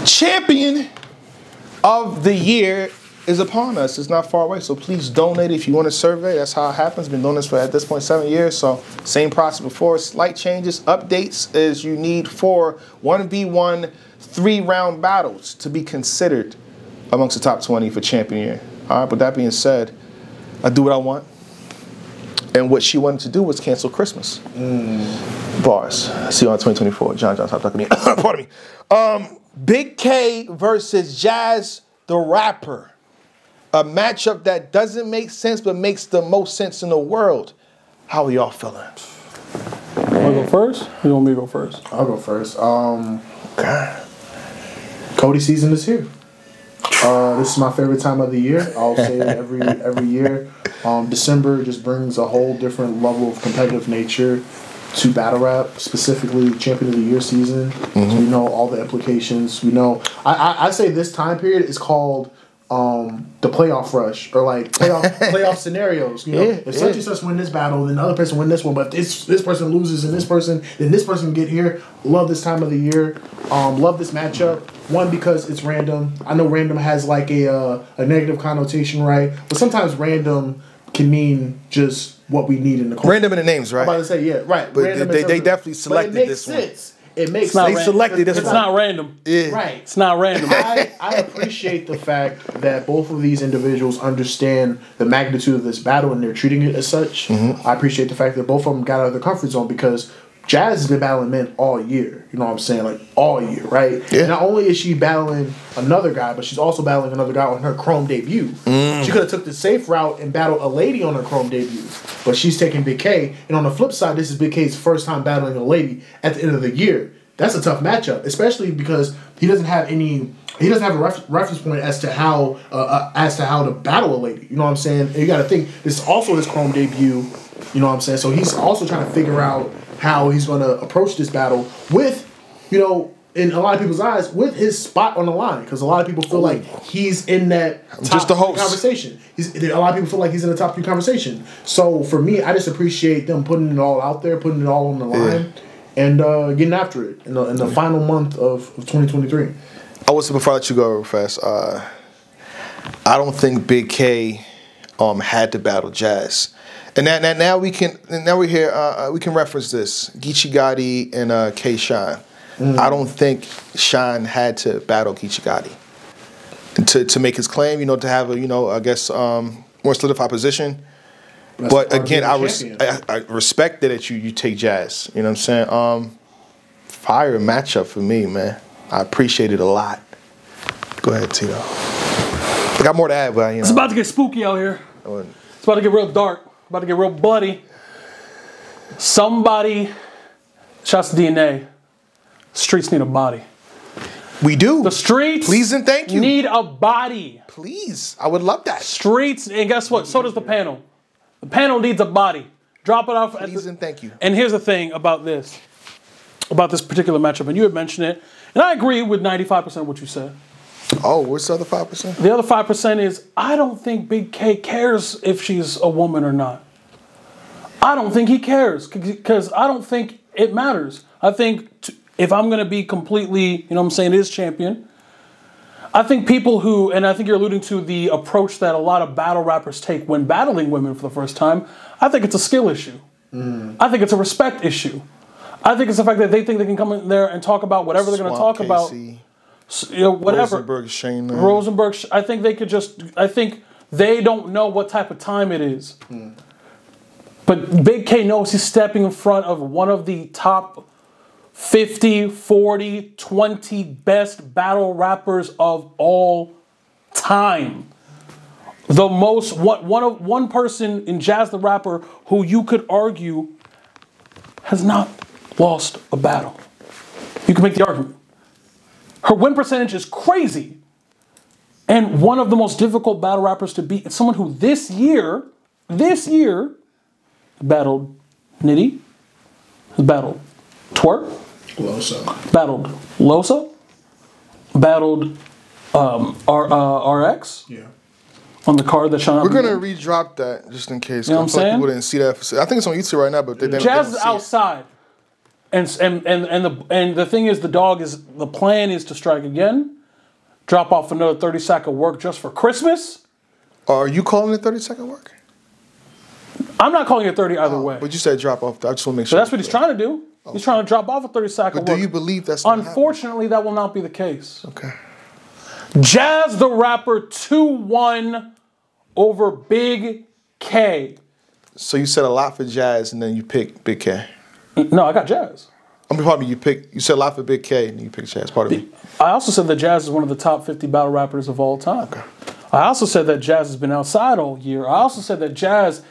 Champion of the year is upon us. It's not far away, so please donate if you want a survey. That's how it happens. Been doing this for, at this point, 7 years, so same process before. Slight changes, updates as you need for 1v1 3-round battles to be considered amongst the top 20 for champion year. All right, but that being said, I do what I want. And what she wanted to do was cancel Christmas. Bars. See you on 2024. John, stop talking to me. Pardon me. Bigg K versus Jazz the Rapper. A matchup that doesn't make sense, but makes the most sense in the world. How are y'all feeling? Want to go first? Or you want me to go first? I'll go first. Cody season is here. This is my favorite time of the year. I'll say it every year. December just brings a whole different level of competitive nature to battle rap, specifically Champion of the Year season. So we know all the implications. We know. I say this time period is called the playoff rush, or like playoff scenarios. You know, if such and such win this battle, then the other person win this one. But if this person loses and this person, then this person get here. Love this time of the year. Love this matchup. One, because it's random. I know random has like a negative connotation, right? But sometimes random can mean just what we need in the culture. Random in the names, right? I'm about to say, yeah, right. But they definitely selected this one. It makes sense. They selected this one. It's not random. Yeah. Right. It's not random. I appreciate the fact that both of these individuals understand the magnitude of this battle and they're treating it as such. I appreciate the fact that both of them got out of their comfort zone, because Jazz has been battling men all year. You know what I'm saying? Like, all year, right? Yeah. Not only is she battling another guy, but she's also battling another guy on her Chrome debut. She could have took the safe route and battled a lady on her Chrome debut, but she's taking Bigg K. And on the flip side, this is Bigg K's first time battling a lady at the end of the year. That's a tough matchup, especially because he doesn't have a reference point as to how to battle a lady. You know what I'm saying? And you got to think, this is also his Chrome debut. You know what I'm saying? So he's also trying to figure out how he's going to approach this battle with, you know, in a lot of people's eyes, with his spot on the line. Because a lot of people feel like he's in that top conversation. A lot of people feel like he's in the top 3 conversation. So for me, I just appreciate them putting it all out there, putting it all on the line, and getting after it in the final month of 2023. I would say, before I let you go real fast, I don't think Bigg K had to battle Jazz. And now we can reference this. Geechee Gotti and K Shine. I don't think Shine had to battle Geechee Gotti to make his claim, you know, to have a, you know, I guess more solidified position. But again, I respect that you take Jazz. You know what I'm saying? Fire matchup for me, man. I appreciate it a lot. Go ahead, Tito. I got more to add, but you know. It's about to get spooky out here. It's about to get real dark. About to get real bloody. Somebody, shouts to DNA. Streets need a body. We do. The streets, please and thank you, need a body. Please, I would love that. Streets, and guess what? So does the panel. The panel needs a body. Drop it off. Please and thank you. And here's the thing about this particular matchup, and you had mentioned it, and I agree with 95% of what you said. Oh, what's the other 5%? The other 5% is, I don't think Bigg K cares if she's a woman or not. I don't think he cares, because I don't think it matters. I think if I'm going to be completely, you know what I'm saying, his champion, I think people who, and I think you're alluding to the approach that a lot of battle rappers take when battling women for the first time, I think it's a skill issue. I think it's a respect issue. I think it's the fact that they think they can come in there and talk about whatever they're going to talk about. You know, whatever. Rosenberg, Shane. Rosenberg, I think they could just, I think they don't know what type of time it is. But Bigg K knows he's stepping in front of one of the top 50, 40, 20 best battle rappers of all time. The most, one person in Jazz the Rapper who you could argue has not lost a battle. You can make the argument. Her win percentage is crazy. And one of the most difficult battle rappers to beat. It's someone who this year, battled Nitty, battled Twerk, battled Losa, battled RX. Yeah. On the card that shone out. We're going to redrop that just in case. You know what I'm saying? People didn't see that. I think it's on YouTube right now, but they didn't. Jazz is outside. And the thing is, the plan is to strike again, drop off another 30-second work just for Christmas. Are you calling it 30-second work? I'm not calling it 30 either way. But you said drop off. I just want to make So sure. that's what he's trying to do. He's trying to drop off a 30-second work. But do you believe that's not Unfortunately, that will not be the case. Okay. Jazz the Rapper 2-1 over Bigg K. So you said a lot for Jazz, and then you picked Big K. No, I got Jazz. I mean, pardon me. You said a lot for Big K, and you picked Jazz. Pardon me. I also said that Jazz is one of the top 50 battle rappers of all time. Okay. I also said that Jazz has been outside all year. I also said that Jazz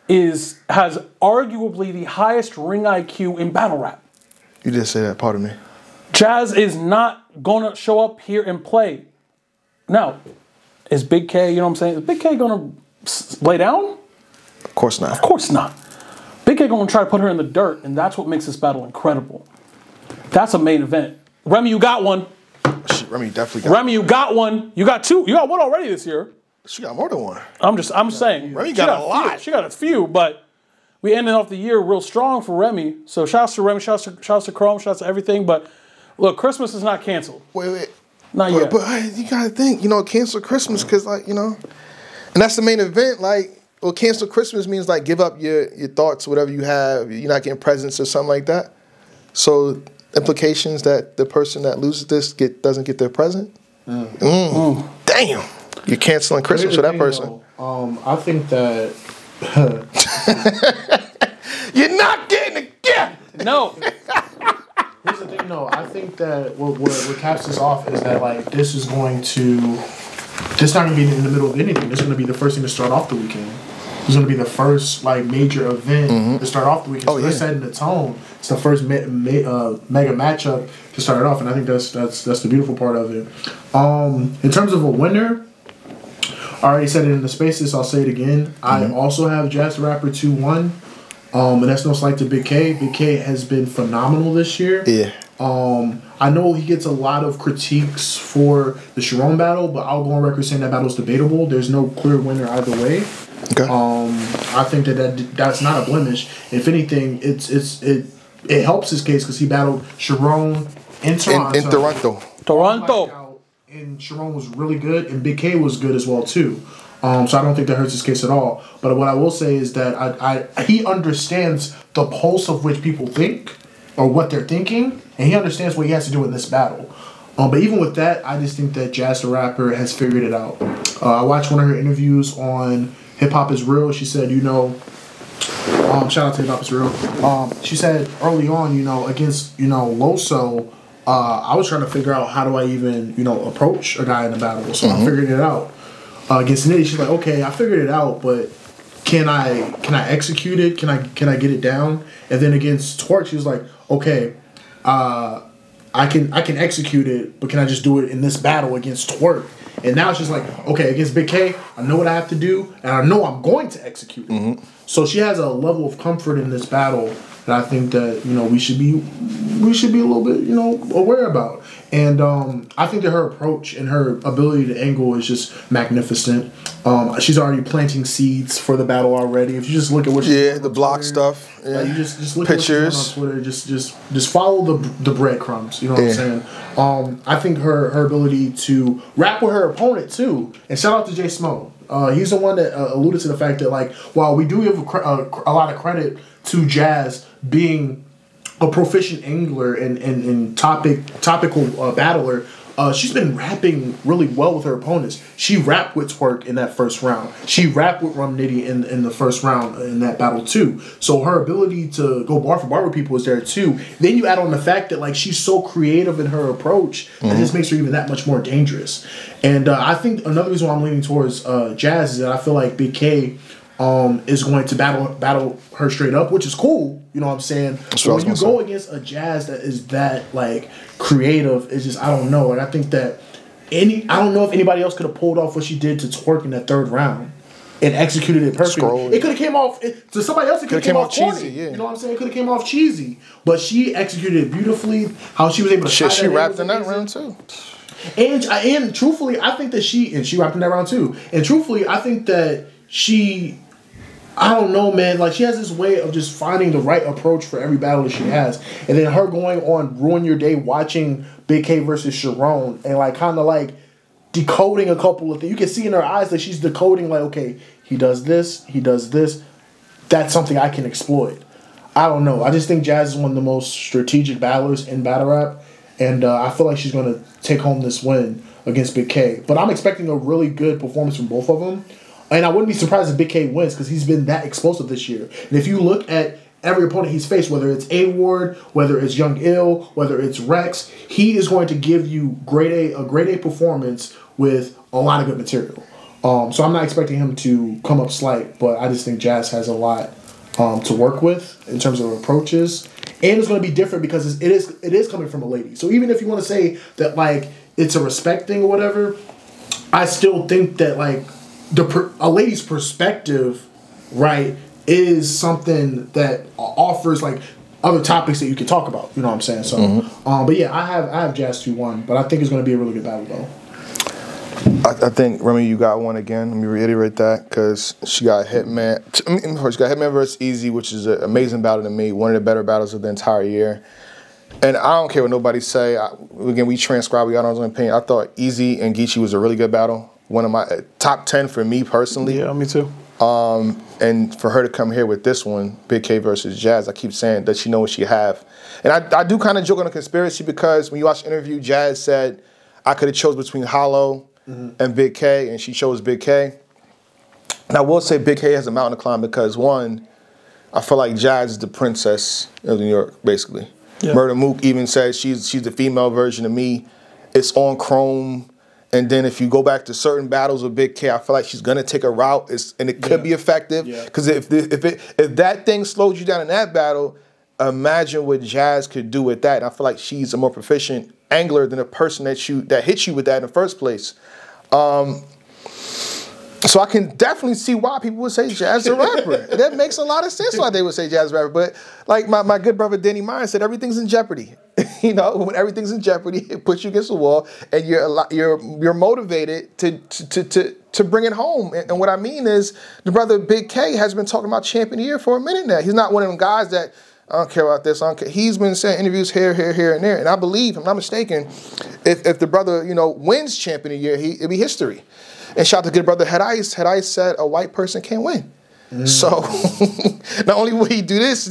has arguably the highest ring IQ in battle rap. You did say that. Pardon me. Jazz is not going to show up here and play. Now, is Big K, you know what I'm saying? Is Big K going to lay down? Of course not. Of course not. Big K going to try to put her in the dirt, and that's what makes this battle incredible. That's a main event. Remy, you got one. Shit, Remy definitely got Remy, you got one. You got two. You got one already this year. She got more than one. I'm saying. Remy got a lot. She got a few, but we ended off the year real strong for Remy. So shouts to Remy, shouts to Chrome, shouts to everything. But look, Christmas is not canceled. Wait. Not yet. But you gotta think, cancel Christmas because, and that's the main event. Well, cancel Christmas means give up your thoughts, whatever you have. You're not getting presents or something like that. So implications that the person that loses this doesn't get their present. Damn. You're canceling Christmas for that person. I think that you're not getting a gift. No. Here's the thing, though. I think that what caps this off is that this is not going to be in the middle of anything. This is going to be the first thing to start off the weekend. It's going to be the first major event to start off the weekend. So they're setting the tone. It's the first mega matchup to start it off, and I think that's the beautiful part of it. In terms of a winner, I already said it in the spaces. I'll say it again. I also have Jazz the Rapper 2-1. And that's no slight to Big K. Big K has been phenomenal this year. Yeah. I know he gets a lot of critiques for the Sharon battle, but I'll go on record saying that battle's debatable. There's no clear winner either way. Okay. I think that's not a blemish. If anything, it helps his case because he battled Sharon in Toronto. In Toronto. And Sharon was really good, and Big K was good as well too. So I don't think that hurts his case at all. But what I will say is that he understands the pulse of which people think or what they're thinking, and he understands what he has to do in this battle. But even with that, I just think that Jazz the Rapper has figured it out. I watched one of her interviews on Hip Hop Is Real. She said, shout out to Hip Hop Is Real. She said early on, against, Loso, I was trying to figure out how do I even, approach a guy in the battle. So I figured it out. Against Nitty, she's like, okay, I figured it out, but can I execute it? Can I get it down? And then against Twerk, she was like, okay, I can execute it, but can I just do it in this battle against Twerk? And now she's like, okay, against Big K, I know what I have to do, and I know I'm going to execute it. So she has a level of comfort in this battle that I think that we should be a little bit aware about. And I think that her approach and her ability to angle is just magnificent. She's already planting seeds for the battle already. If you just look at what she's doing the on block Twitter, stuff. Yeah. you just look at what she's doing on Twitter. Just follow the breadcrumbs. You know what I'm saying? I think her ability to rap with her opponent too. And shout out to Jay Smo. He's the one that alluded to the fact that while we do give a lot of credit to Jazz being a proficient angler and topical battler, she's been rapping really well with her opponents. She rapped with Twerk in that first round. She rapped with Rum Nitty in the first round in that battle too. So her ability to go bar for bar with people is there too. Then you add on the fact that she's so creative in her approach that this makes her even that much more dangerous. And I think another reason why I'm leaning towards Jazz is that I feel like Big K is going to battle her straight up, which is cool. You know what I'm saying? But when you go against a Jazz that is that creative, it's just I don't know. I think that I don't know if anybody else could have pulled off what she did to Twerk in that third round and executed it perfectly. It could have came off to somebody else. It could have came off corny. Cheesy. Yeah. You know what I'm saying? It could have came off cheesy, but she executed it beautifully. How she was able to. She rapped in that round too. And truthfully, I think that she rapped in that round too. And truthfully, I think that she I don't know, man. Like, she has this way of just finding the right approach for every battle that she has. And then her going on Ruin Your Day, watching Big K versus Sharon, and, like, kind of, like, decoding a couple of things. You can see in her eyes that she's decoding, like, okay, he does this, he does this. That's something I can exploit. I don't know. I just think Jazz is one of the most strategic battlers in battle rap. And I feel like she's going to take home this win against Big K. But I'm expecting a really good performance from both of them. And I wouldn't be surprised if Big K wins because he's been that explosive this year. And if you look at every opponent he's faced, whether it's A-Ward, whether it's Young Ill, whether it's Rex, he is going to give you a grade A performance with a lot of good material. So I'm not expecting him to come up slight, but I just think Jazz has a lot to work with in terms of approaches. And it's going to be different because it is coming from a lady. So even if you want to say that, like, it's a respect thing or whatever, I still think that, like, a lady's perspective, right, is something that offers, like, other topics that you can talk about. You know what I'm saying? So, but yeah, I have Jazz 2-1, but I think it's going to be a really good battle though. I think, Remy, you got one again. Let me reiterate that because she got Hitman. She got Hitman versus Easy, which is an amazing battle to me. One of the better battles of the entire year. And I don't care what nobody say. Again, we transcribe. We got our own opinion. I thought Easy and Geechee was a really good battle. One of my top 10 for me personally. Yeah, me too. And for her to come here with this one, Big K versus Jazz, I keep saying, does she know what she have? And I do kind of joke on the conspiracy because when you watch the interview, Jazz said, I could have chose between Hollow and Big K, and she chose Big K. And I will say Big K has a mountain to climb because, one, I feel like Jazz is the princess of New York, basically. Yeah. Murder Mook even says she's the female version of me. It's on Chrome. And then if you go back to certain battles with Big K, I feel like she's gonna take a route, and it could be effective. Because if that thing slowed you down in that battle, imagine what Jazz could do with that. And I feel like she's a more proficient angler than the person that hit you with that in the first place. So I can definitely see why people would say Jazz is a rapper. That makes a lot of sense why they would say Jazz is a rapper. But like my good brother Danny Myron said, everything's in jeopardy. You know, when everything's in jeopardy, it puts you against the wall, and you're motivated to bring it home. And what I mean is, the brother Big K has been talking about champion of the year for a minute now. He's not one of them guys that, I don't care about this. I don't care. He's been saying interviews here, and there. And I believe, if I'm not mistaken, if the brother, wins champion of the year, it'll be history. And shout out to good brother Head Ice. Head Ice said a white person can't win. So not only will he do this,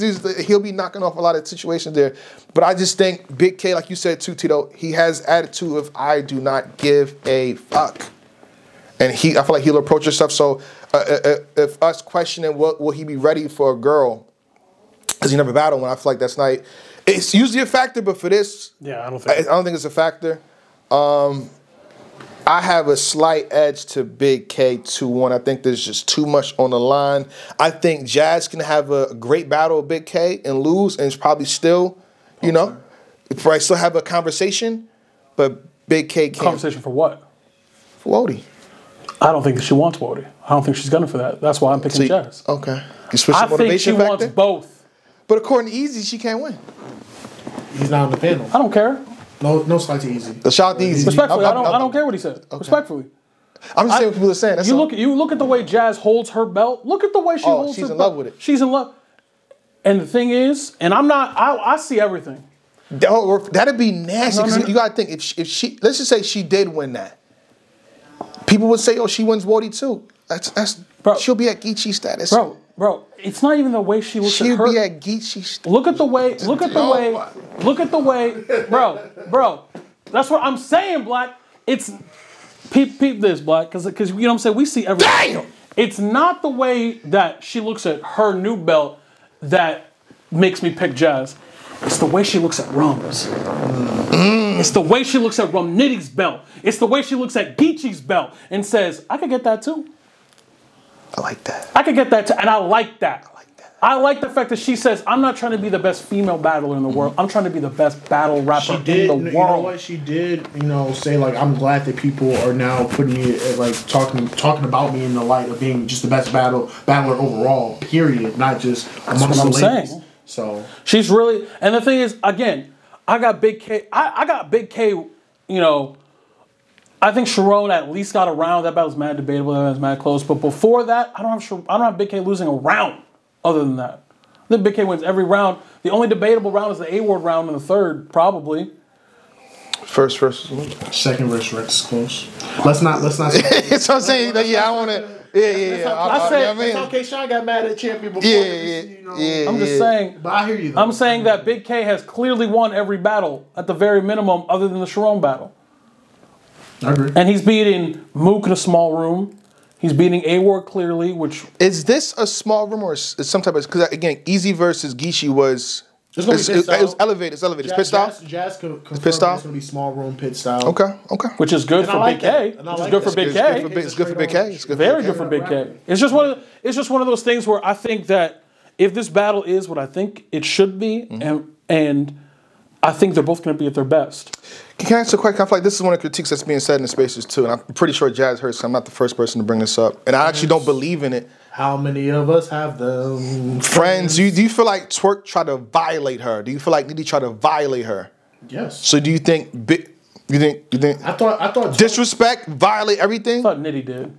he'll be knocking off a lot of situations there. But I just think Big K, like you said too, Tito, he has attitude of I do not give a fuck. And I feel like he'll approach himself. So if us questioning will he be ready for a girl, because he never battled one, I feel like that's not. It's usually a factor, but for this, yeah, I don't think it's a factor. I have a slight edge to Big K 2-1. I think there's just too much on the line. I think Jazz can have a great battle with Big K and lose, and it's probably still, probably still have a conversation. But Big K can't. Conversation for what? For Wody. I don't think that she wants Wody. I don't think she's gunning for that. That's why I'm picking Jazz. Okay. You switch I the motivation think she factor? wants both. But according to Easy, she can't win. He's not on the panel. I don't care. No slight to Easy. The shout to Easy. Respectfully, I don't care what he said. Okay. Respectfully. I'm just saying what people are saying. That's you look at the way Jazz holds her belt. Look at the way she holds her belt. She's in love with it. She's in love. And the thing is, and I see everything. That'd be nasty. No. You gotta think, if she, let's just say she did win that, people would say, oh, she wins Wody too. Bro, she'll be at Geechee status. Bro, it's not even the way she looks at her. She'll be at Geechee status. Look at the way, bro. That's what I'm saying, Black. It's, peep this, Black, because you know what I'm saying? We see everything. Damn! It's not the way that she looks at her new belt that makes me pick Jazz. It's the way she looks at Rum's. It's the way she looks at Rum Nitty's belt. It's the way she looks at Geechee's belt and says, I could get that too. I like that. I could get that too, and I like that. I like the fact that she says, I'm not trying to be the best female battler in the world. I'm trying to be the best battle rapper in the world. You know what? She did, say, like, I'm glad that people are now putting me, like, talking about me in the light of being just the best battler overall, period, not just amongst the ladies. Saying. So she's really, and the thing is, again, I got Big K, I think Sharon at least got a round. That battle's mad debatable. That was mad close. But before that, I don't have Big K losing a round. Other than that, I think Big K wins every round. The only debatable round is the A-Ward round in the third, probably. First versus second versus Rex is close. Let's not. That's what I'm saying. Yeah, I want to. Yeah. That's how K-Shine got mad at Champion before. Yeah. I'm just saying. But I hear you, though. I'm saying that Big K has clearly won every battle at the very minimum, other than the Sharon battle. I agree. And he's beating Mook in a small room. He's beating A-Ward clearly, which... Is this a small room or is some type of... Because, again, Easy versus Gishi was... It was elevated. It's elevated. It's pit style? Jazz confirmed pit style? it's going to be small room pit style. Okay. Which is good for Big K. Which is good for Big K. It's good for Big K. Very good for Big K. It's just one of those things where I think that if this battle is what I think it should be, and I think they're both going to be at their best. Can I answer quite kind of like this is one of the critiques that's being said in the spaces too, and I'm pretty sure Jazz heard, so I'm not the first person to bring this up, and I actually don't believe in it. How many of us have them? Friends, do you feel like Twerk tried to violate her? Do you feel like Nitty tried to violate her? Yes. So do you think you think I thought disrespect, violate everything? I thought Nitty did.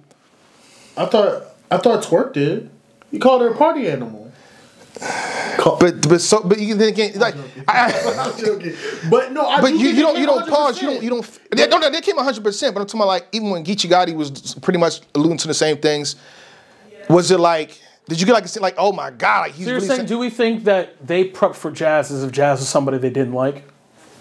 I thought Twerk did. You called her a party animal. But you then again like I'm joking. But no, but you don't pause. You don't. They came 100%. But I'm talking about like even when Geechee Gotti was pretty much alluding to the same things. Was it like? Did you get like oh my god? Like he's so you're really saying? Do we think that they prepped for Jazz as if Jazz was somebody they didn't like?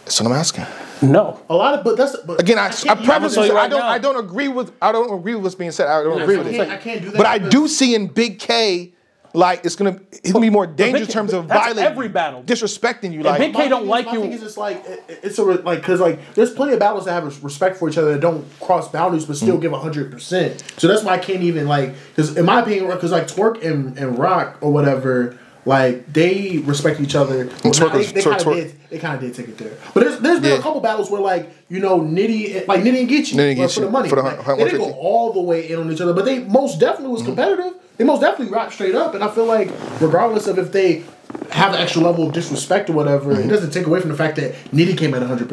That's what I'm asking. No. A lot of but again I preface it. Right I don't agree with what's being said. I don't agree with it. I can't do that. But I do see in Big K. Like it's gonna be more dangerous in terms of violating every battle, disrespecting you. And like Big K don't like you. My thing is just like it's a like because like there's plenty of battles that have respect for each other that don't cross boundaries but still give 100%. So that's why I can't even like because in my opinion because like Twerk and Rock or whatever like they respect each other. Well, they kind of did take it there. But there's been a couple battles where like you know Nitty and Geechee for the money. They didn't go all the way in on each other, but they most definitely was competitive. They most definitely rap straight up, and I feel like regardless of if they have an extra level of disrespect or whatever, it doesn't take away from the fact that Nitty came at 100%,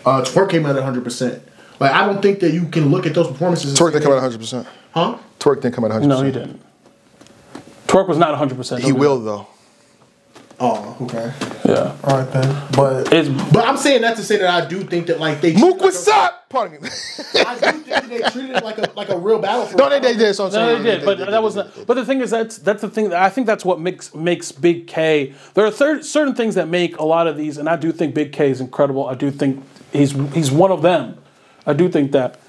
Twerk came at 100%. Like I don't think that you can look at those performances. Twerk didn't come at 100%. Huh? Twerk didn't come at 100%. No, he didn't. Twerk was not 100%. He will though. Oh, okay. Yeah. All right then. But I'm saying that to say that I do think that like they Mook, what's up? Pardon me. I do think they treated it like a real battle. For no, they did. So no, they did. But that was. But the thing is, that's the thing. I think that's what makes Big K. There are certain things that make a lot of these, and I do think Big K is incredible. I do think he's one of them. I do think that.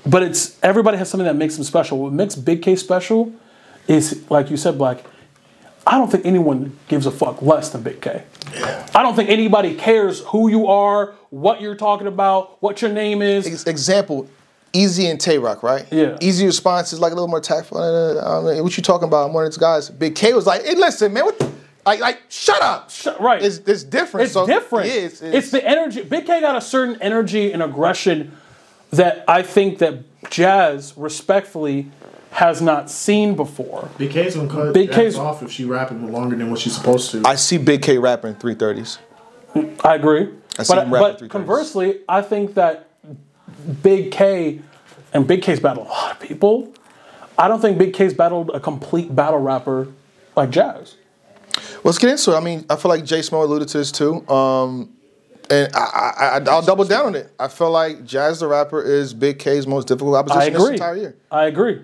But it's everybody has something that makes him special. What makes Big K special is, like you said, Black. I don't think anyone gives a fuck less than Big K. Yeah. I don't think anybody cares who you are, what you're talking about, what your name is. Example, Easy and Tay-Rock, right? Yeah. Easy response is like a little more tactful. What you talking about? I'm one of these guys. Big K was like, hey, listen, man, like shut up. Right. It's different. It's different. Yeah, it's the energy. Big K got a certain energy and aggression that I think that Jazz, respectfully, has not seen before. Big K's gonna cut Jazz off if she rapping longer than what she's supposed to. I see Big K rapping 330s. I agree. I see him rapping 330s. But conversely, I think that Big K and Big K's battled a lot of people. I don't think Big K's battled a complete battle rapper like Jazz. Let's get into it. I mean, I feel like Jay Smo alluded to this too. And I'll double down on it. I feel like Jazz the Rapper is Big K's most difficult opposition this entire year. I agree.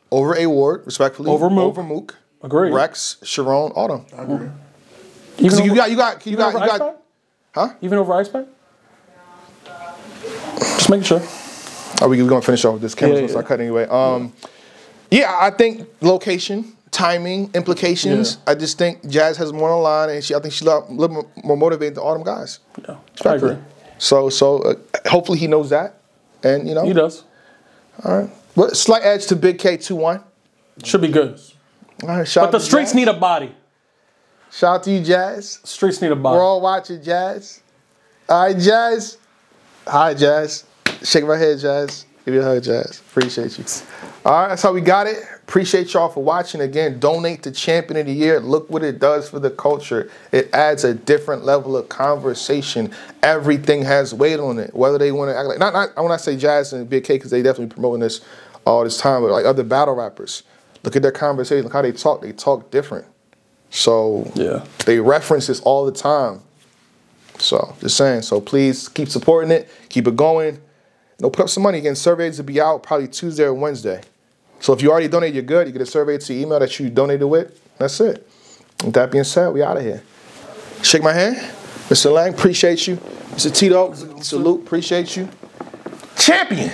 Over A-Ward, respectfully. Over Mook. Agree. Rex, Sharon, Autumn. I agree. Because you got. Huh? Even over Ice Pack? Just making sure. Are we going to finish off with this? Camera's going to start cutting anyway. Yeah, I think location, timing, implications. Yeah. I just think Jazz has more on the line, and I think she's a little more motivated than Autumn guys. Yeah, I agree. So hopefully he knows that, and you know he does. All right. What slight edge to Big K 2-1. Should be good. All right, but the streets need a body. Shout out to you, Jazz. Streets need a body. We're all watching, Jazz. All right, Jazz. Hi, Jazz. Shake my head, Jazz. Give you a hug, Jazz. Appreciate you. All right, that's how we got it. Appreciate y'all for watching. Again, donate to Champion of the Year. Look what it does for the culture. It adds a different level of conversation. Everything has weight on it. Whether they want to act like, I want to say Jazz and Big K because they definitely promoting this all this time, but like other battle rappers, look at their conversation, look how they talk. They talk different. So yeah, they reference this all the time. So just saying. So please keep supporting it. Keep it going. Put up some money. Again, surveys will be out probably Tuesday or Wednesday. So if you already donated, you're good. You get a survey to your email that you donated with. That's it. With that being said, we out of here. Shake my hand. Mr. Lang, appreciate you. Mr. Tito, salute, appreciate you. Champion.